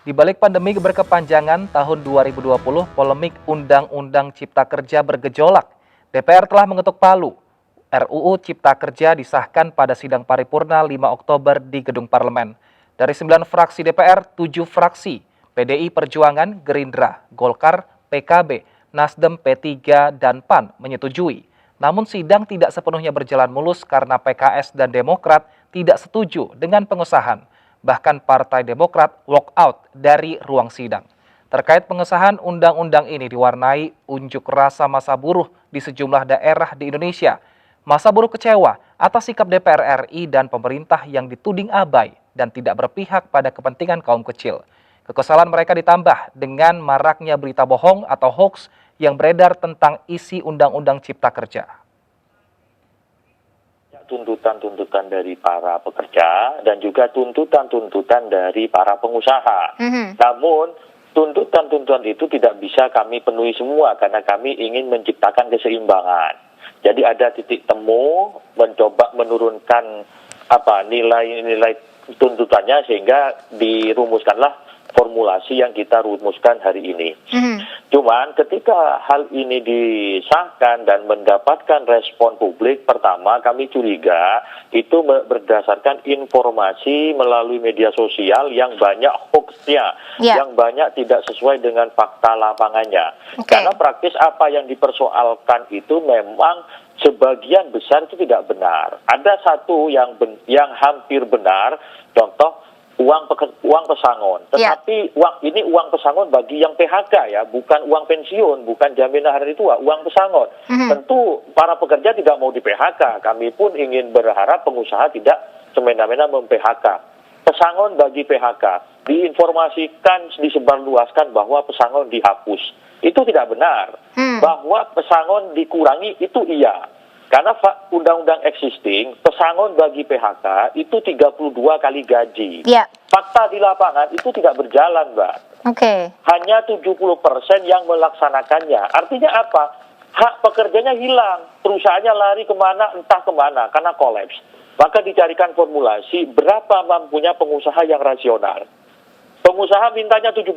Di balik pandemi berkepanjangan tahun 2020, polemik Undang-Undang Cipta Kerja bergejolak. DPR telah mengetuk palu. RUU Cipta Kerja disahkan pada sidang paripurna 5 Oktober di Gedung Parlemen. Dari 9 fraksi DPR, 7 fraksi, PDI Perjuangan, Gerindra, Golkar, PKB, Nasdem, P3, dan PAN menyetujui. Namun sidang tidak sepenuhnya berjalan mulus karena PKS dan Demokrat tidak setuju dengan pengesahan. Bahkan Partai Demokrat walk out dari ruang sidang. Terkait pengesahan undang-undang ini diwarnai unjuk rasa massa buruh di sejumlah daerah di Indonesia. Massa buruh kecewa atas sikap DPR RI dan pemerintah yang dituding abai dan tidak berpihak pada kepentingan kaum kecil. Kekesalan mereka ditambah dengan maraknya berita bohong atau hoax yang beredar tentang isi Undang-Undang Cipta Kerja. Tuntutan-tuntutan dari para pekerja dan juga tuntutan-tuntutan dari para pengusaha. Namun tuntutan-tuntutan itu tidak bisa kami penuhi semua karena kami ingin menciptakan keseimbangan. Jadi ada titik temu mencoba menurunkan nilai-nilai tuntutannya sehingga dirumuskanlah formulasi yang kita rumuskan hari ini. Cuman ketika hal ini disahkan dan mendapatkan respon publik, pertama kami curiga itu berdasarkan informasi melalui media sosial yang banyak hoaxnya, yang banyak tidak sesuai dengan fakta lapangannya. Karena praktis apa yang dipersoalkan itu memang sebagian besar itu tidak benar. Ada satu yang hampir benar, contoh uang pesangon, tetapi uang pesangon bagi yang PHK ya, bukan uang pensiun, bukan jaminan hari tua, uang pesangon. Tentu para pekerja tidak mau di PHK, kami pun ingin berharap pengusaha tidak semena-mena mem-PHK. Pesangon bagi PHK, diinformasikan, disebarluaskan bahwa pesangon dihapus. Itu tidak benar. Bahwa pesangon dikurangi itu iya. Karena undang-undang existing, pesangon bagi PHK itu 32 kali gaji. Fakta di lapangan itu tidak berjalan, Mbak. Hanya 70% yang melaksanakannya. Artinya apa? Hak pekerjanya hilang. Perusahaannya lari kemana, entah kemana, karena kolaps. Maka dicarikan formulasi berapa mampunya pengusaha yang rasional. Pengusaha mintanya 17.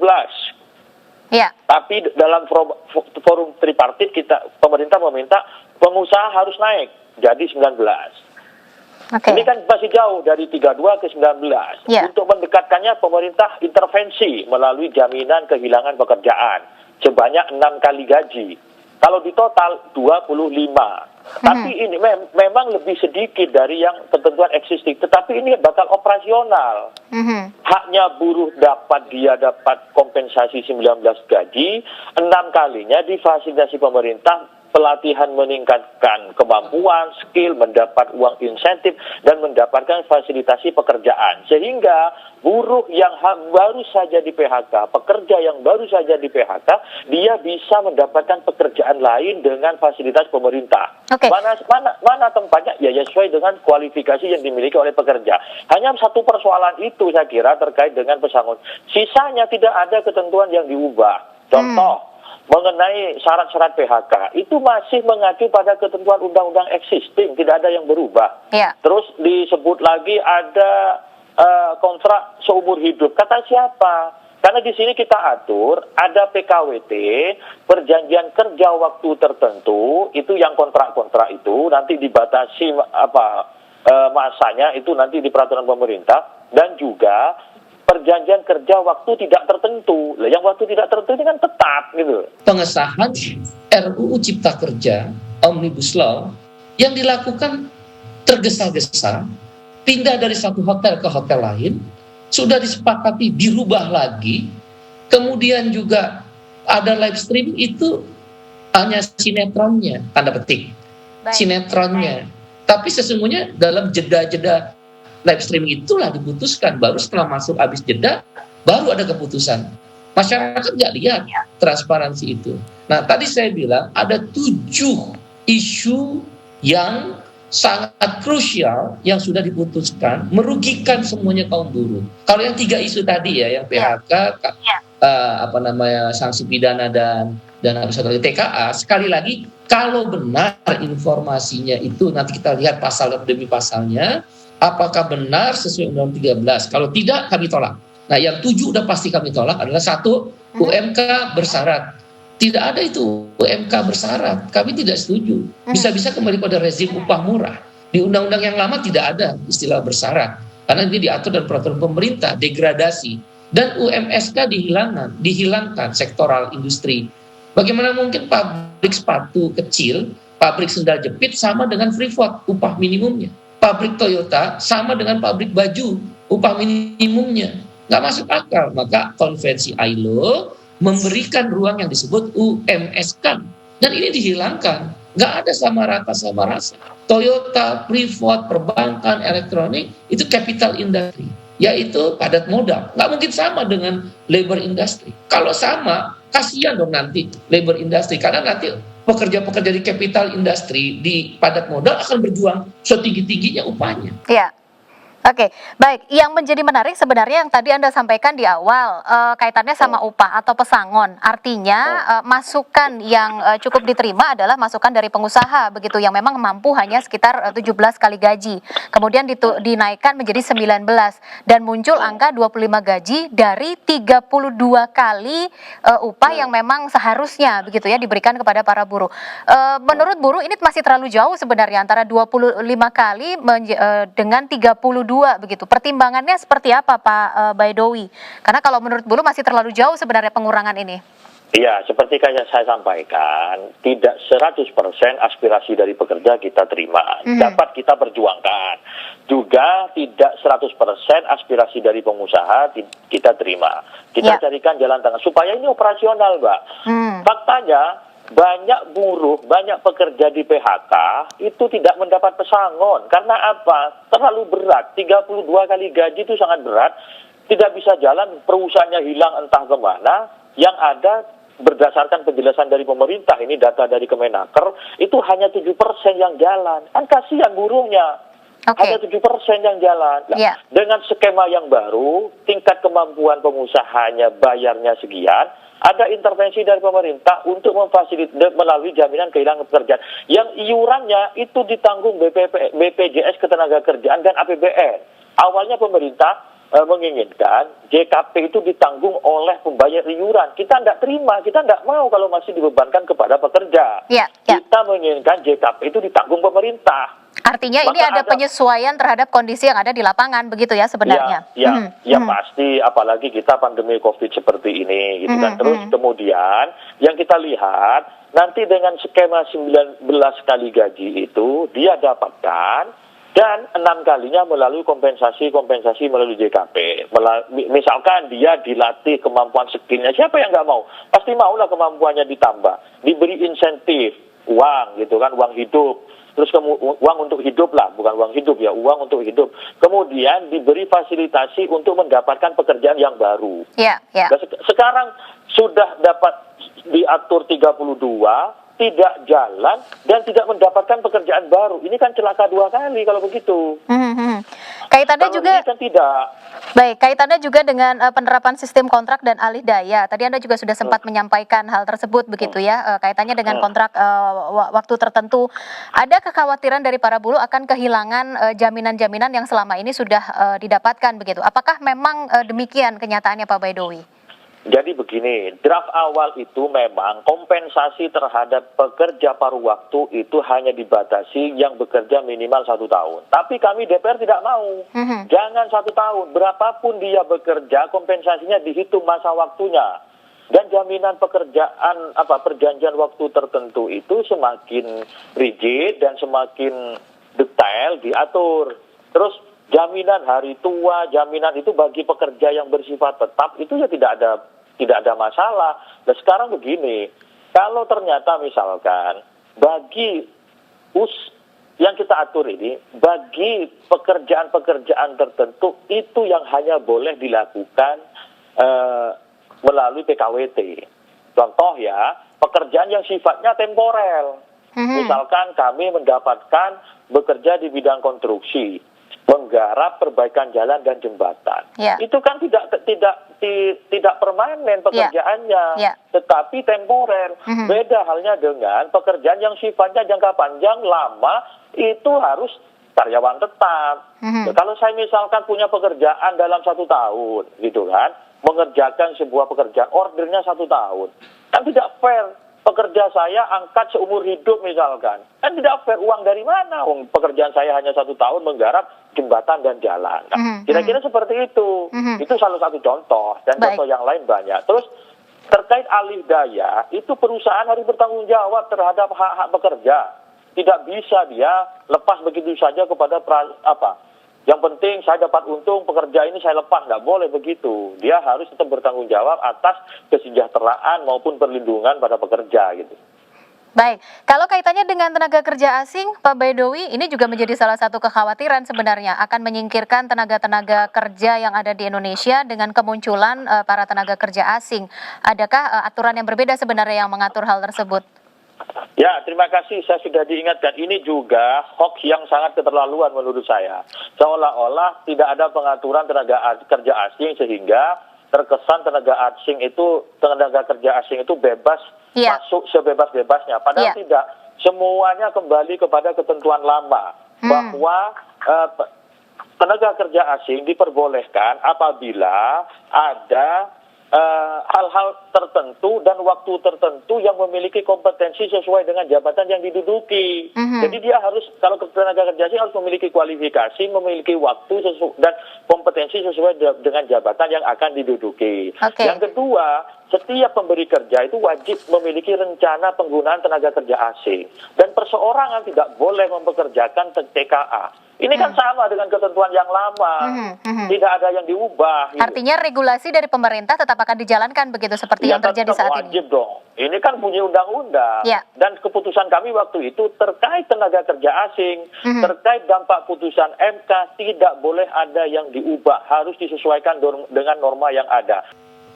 Tapi dalam forum tripartit pemerintah meminta pengusaha harus naik jadi 19. Ini kan masih jauh dari 32 ke 19. Untuk mendekatkannya pemerintah intervensi melalui jaminan kehilangan pekerjaan sebanyak 6 kali gaji. Kalau di total 25. Tapi ini memang lebih sedikit dari yang ketentuan existing, tetapi ini bakal operasional. Haknya buruh dapat kompensasi 19 gaji, 6 kalinya difasilitasi pemerintah, pelatihan meningkatkan kemampuan, skill, mendapat uang insentif, dan mendapatkan fasilitasi pekerjaan. Sehingga buruh yang baru saja di PHK, pekerja yang baru saja di PHK, dia bisa mendapatkan pekerjaan lain dengan fasilitas pemerintah. Mana tempatnya? Ya sesuai dengan kualifikasi yang dimiliki oleh pekerja. Hanya satu persoalan itu saya kira terkait dengan pesangon. Sisanya tidak ada ketentuan yang diubah. Contoh, mengenai syarat-syarat PHK itu masih mengacu pada ketentuan undang-undang existing, tidak ada yang berubah. Terus disebut lagi ada kontrak seumur hidup. Kata siapa? Karena di sini kita atur ada PKWT, perjanjian kerja waktu tertentu, itu yang kontrak-kontrak itu nanti dibatasi masanya itu nanti di peraturan pemerintah, dan juga perjanjian kerja waktu tidak tertentu. Yang waktu tidak tertentu ini kan tetap gitu. Pengesahan RUU Cipta Kerja Omnibus Law yang dilakukan tergesa-gesa, pindah dari satu hotel ke hotel lain, sudah disepakati dirubah lagi, kemudian juga ada live stream itu hanya sinetronnya, tanda petik, sinetronnya. Tapi sesungguhnya dalam jeda-jeda live stream itulah diputuskan, baru setelah masuk habis jeda baru ada keputusan. Masyarakat nggak lihat transparansi itu. Nah tadi saya bilang ada 7 isu yang sangat krusial yang sudah diputuskan, merugikan semuanya kaum buruh. Kalau yang 3 isu tadi ya, yang PHK, sanksi pidana dan satu lagi TKA, sekali lagi kalau benar informasinya itu nanti kita lihat pasal demi pasalnya, apakah benar sesuai Undang-Undang 13. Kalau tidak, kami tolak. Nah, yang 7 udah pasti kami tolak adalah satu, UMK bersyarat. Tidak ada itu UMK bersyarat. Kami tidak setuju. Bisa-bisa kembali pada rezim upah murah. Di undang-undang yang lama tidak ada istilah bersyarat. Karena ini diatur dalam peraturan pemerintah, degradasi. Dan UMSK dihilangkan sektoral industri. Bagaimana mungkin pabrik sepatu kecil, pabrik sendal jepit sama dengan Freeport upah minimumnya. Pabrik Toyota sama dengan pabrik baju upah minimumnya. Nggak masuk akal. Maka konvensi ILO memberikan ruang yang disebut UMSK. Dan ini dihilangkan. Nggak ada sama rasa. Toyota, Freeport, perbankan, elektronik, itu capital industry. Yaitu padat modal. Nggak mungkin sama dengan labor industry. Kalau sama, kasihan dong nanti labor industry. Karena nanti pekerja-pekerja di capital industry, di padat modal akan berjuang setinggi-tingginya upahnya. Iya. Oke, baik. Yang menjadi menarik sebenarnya yang tadi Anda sampaikan di awal kaitannya sama upah atau pesangon. Artinya masukan yang cukup diterima adalah masukan dari pengusaha begitu yang memang mampu hanya sekitar 17 kali gaji. Kemudian dinaikkan menjadi 19 dan muncul angka 25 gaji dari 32 kali upah yang memang seharusnya begitu ya diberikan kepada para buruh. Menurut buruh ini masih terlalu jauh sebenarnya antara 25 kali dengan 32 begitu. Pertimbangannya seperti apa Pak Baidowi? Karena kalau menurut buruh masih terlalu jauh sebenarnya pengurangan ini. Iya, seperti yang saya sampaikan, tidak 100% aspirasi dari pekerja kita terima, dapat kita perjuangkan. Juga tidak 100% aspirasi dari pengusaha kita terima. Kita carikan jalan tengah, supaya ini operasional, Mbak. Faktanya, banyak buruh, banyak pekerja di PHK itu tidak mendapat pesangon. Karena apa? Terlalu berat. 32 kali gaji itu sangat berat. Tidak bisa jalan, perusahaannya hilang entah kemana. Yang ada berdasarkan penjelasan dari pemerintah, ini data dari Kemenaker, itu hanya 7% yang jalan. Kan kasihan buruhnya. Hanya 7% yang jalan. Nah, dengan skema yang baru, tingkat kemampuan pengusahanya bayarnya sekian, ada intervensi dari pemerintah untuk memfasilitasi melalui jaminan kehilangan pekerjaan. Yang iurannya itu ditanggung BPJS Ketenagakerjaan dan APBN. Awalnya pemerintah menginginkan JKP itu ditanggung oleh pembayar iuran. Kita tidak terima, kita tidak mau kalau masih dibebankan kepada pekerja. Kita menginginkan JKP itu ditanggung pemerintah. Artinya ini ada penyesuaian terhadap kondisi yang ada di lapangan, begitu ya sebenarnya? Ya pasti, apalagi kita pandemi COVID seperti ini, gitu kan. Terus kemudian yang kita lihat, nanti dengan skema 19 kali gaji itu, dia dapatkan, dan 6 kalinya melalui kompensasi melalui JKP. Misalkan dia dilatih kemampuan skillnya, siapa yang nggak mau? Pasti maulah kemampuannya ditambah, diberi insentif, uang gitu kan, uang hidup. Terus uang untuk hidup lah, bukan uang hidup ya, uang untuk hidup. Kemudian diberi fasilitasi untuk mendapatkan pekerjaan yang baru. Nah, sekarang sudah dapat diatur 32, tidak jalan dan tidak mendapatkan pekerjaan baru. Ini kan celaka 2 kali kalau begitu. Kaitannya kalau juga ini kan tidak. Baik, kaitannya juga dengan penerapan sistem kontrak dan alih daya. Tadi Anda juga sudah sempat menyampaikan hal tersebut begitu ya, kaitannya dengan kontrak waktu tertentu. Ada kekhawatiran dari para buruh akan kehilangan jaminan-jaminan yang selama ini sudah didapatkan begitu. Apakah memang demikian kenyataannya Pak Baidowi? Jadi begini, draft awal itu memang kompensasi terhadap pekerja paruh waktu itu hanya dibatasi yang bekerja minimal 1 tahun. Tapi kami DPR tidak mau. Jangan 1 tahun, berapapun dia bekerja, kompensasinya dihitung masa waktunya. Dan jaminan pekerjaan, perjanjian waktu tertentu itu semakin rigid dan semakin detail diatur. Terus jaminan hari tua, jaminan itu bagi pekerja yang bersifat tetap itu ya tidak ada masalah. Nah sekarang begini, kalau ternyata misalkan bagi yang kita atur ini, bagi pekerjaan-pekerjaan tertentu itu yang hanya boleh dilakukan melalui PKWT. Contoh ya, pekerjaan yang sifatnya temporel. Misalkan kami mendapatkan bekerja di bidang konstruksi, menggarap perbaikan jalan dan jembatan. Itu kan tidak permanen pekerjaannya, tetapi temporer. Beda halnya dengan pekerjaan yang sifatnya jangka panjang, lama, itu harus karyawan tetap. Ya, kalau saya misalkan punya pekerjaan dalam 1 tahun, gitu kan, mengerjakan sebuah pekerjaan, ordernya 1 tahun, kan tidak fair. Pekerja saya angkat seumur hidup misalkan, kan tidak fair. Uang dari mana? Pekerjaan saya hanya 1 tahun menggarap jembatan dan jalan. Nah, kira-kira seperti itu. Itu salah satu contoh, dan contoh yang lain banyak. Terus terkait alih daya, itu perusahaan harus bertanggung jawab terhadap hak-hak pekerja. Tidak bisa dia lepas begitu saja kepada yang penting saya dapat untung, pekerja ini saya lepas. Nggak boleh begitu. Dia harus tetap bertanggung jawab atas kesejahteraan maupun perlindungan pada pekerja gitu. Baik, kalau kaitannya dengan tenaga kerja asing, Pak Baidowi, ini juga menjadi salah satu kekhawatiran sebenarnya akan menyingkirkan tenaga-tenaga kerja yang ada di Indonesia dengan kemunculan para tenaga kerja asing. Adakah aturan yang berbeda sebenarnya yang mengatur hal tersebut? Ya, terima kasih. Saya sudah diingatkan. Ini juga hoax yang sangat keterlaluan menurut saya. Seolah-olah tidak ada pengaturan tenaga kerja asing sehingga terkesan tenaga kerja asing itu bebas masuk sebebas-bebasnya. Padahal tidak. Semuanya kembali kepada ketentuan lama bahwa tenaga kerja asing diperbolehkan apabila ada hal-hal tertentu dan waktu tertentu yang memiliki kompetensi sesuai dengan jabatan yang diduduki. Jadi dia harus, kalau tenaga kerja asing harus memiliki kualifikasi, memiliki waktu dan kompetensi sesuai dengan jabatan yang akan diduduki. Yang kedua, setiap pemberi kerja itu wajib memiliki rencana penggunaan tenaga kerja asing. Dan perseorangan tidak boleh mempekerjakan TKA. Ini kan sama dengan ketentuan yang lama, tidak ada yang diubah. Artinya regulasi dari pemerintah tetap akan dijalankan begitu seperti yang terjadi saat ini. Wajib dong. Ini kan bunyi undang-undang. Dan keputusan kami waktu itu terkait tenaga kerja asing, terkait dampak putusan MK, tidak boleh ada yang diubah, harus disesuaikan dengan norma yang ada.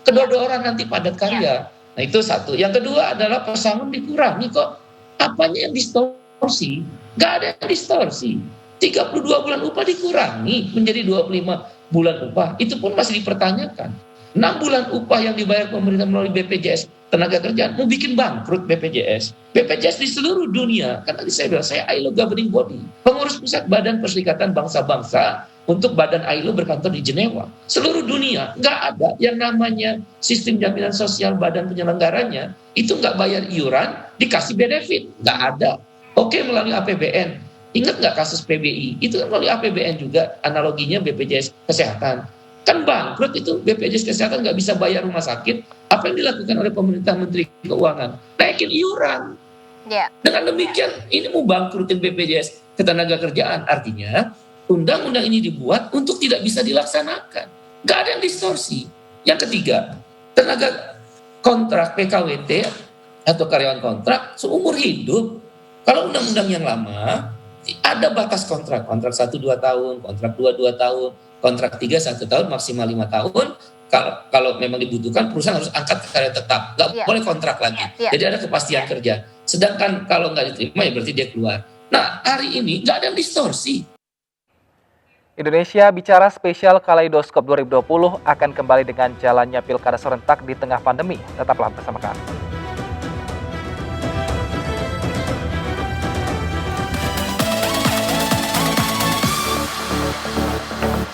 Kedua-dua orang nanti padat karya. Nah itu satu. Yang kedua adalah pesangon dikurangi kok. Apanya yang distorsi? Nggak ada yang distorsi. 32 bulan upah dikurangi menjadi 25 bulan upah. Itu pun masih dipertanyakan. 6 bulan upah yang dibayar pemerintah melalui BPJS tenaga kerjaan mau bikin bangkrut BPJS. BPJS di seluruh dunia, kan tadi saya bilang, saya ILO governing body, pengurus pusat Badan Perserikatan Bangsa-Bangsa untuk Badan ILO berkantor di Jenewa. Seluruh dunia nggak ada yang namanya sistem jaminan sosial badan penyelenggaranya itu nggak bayar iuran dikasih benefit, nggak ada. Oke, melalui APBN. Ingat nggak kasus PBI? Itu kan melalui APBN juga, analoginya BPJS Kesehatan. Kan bangkrut itu, BPJS Kesehatan nggak bisa bayar rumah sakit. Apa yang dilakukan oleh pemerintah Menteri Keuangan? Naikin iuran. Dengan demikian, ini mau bangkrutin BPJS Ketenagakerjaan. Artinya, undang-undang ini dibuat untuk tidak bisa dilaksanakan. Nggak ada yang distorsi. Yang ketiga, tenaga kontrak PKWT atau karyawan kontrak seumur hidup. Kalau undang-undang yang lama, ada batas kontrak 1-2 tahun, kontrak 2 tahun, kontrak 3 1 tahun, maksimal 5 tahun. Kalau memang dibutuhkan, perusahaan harus angkat karya tetap, nggak boleh kontrak lagi. Jadi ada kepastian kerja. Sedangkan kalau nggak diterima, ya berarti dia keluar. Nah, hari ini nggak ada yang distorsi. Indonesia Bicara Spesial Kaleidoskop 2020 akan kembali dengan jalannya pilkada serentak di tengah pandemi. Tetaplah bersama kami.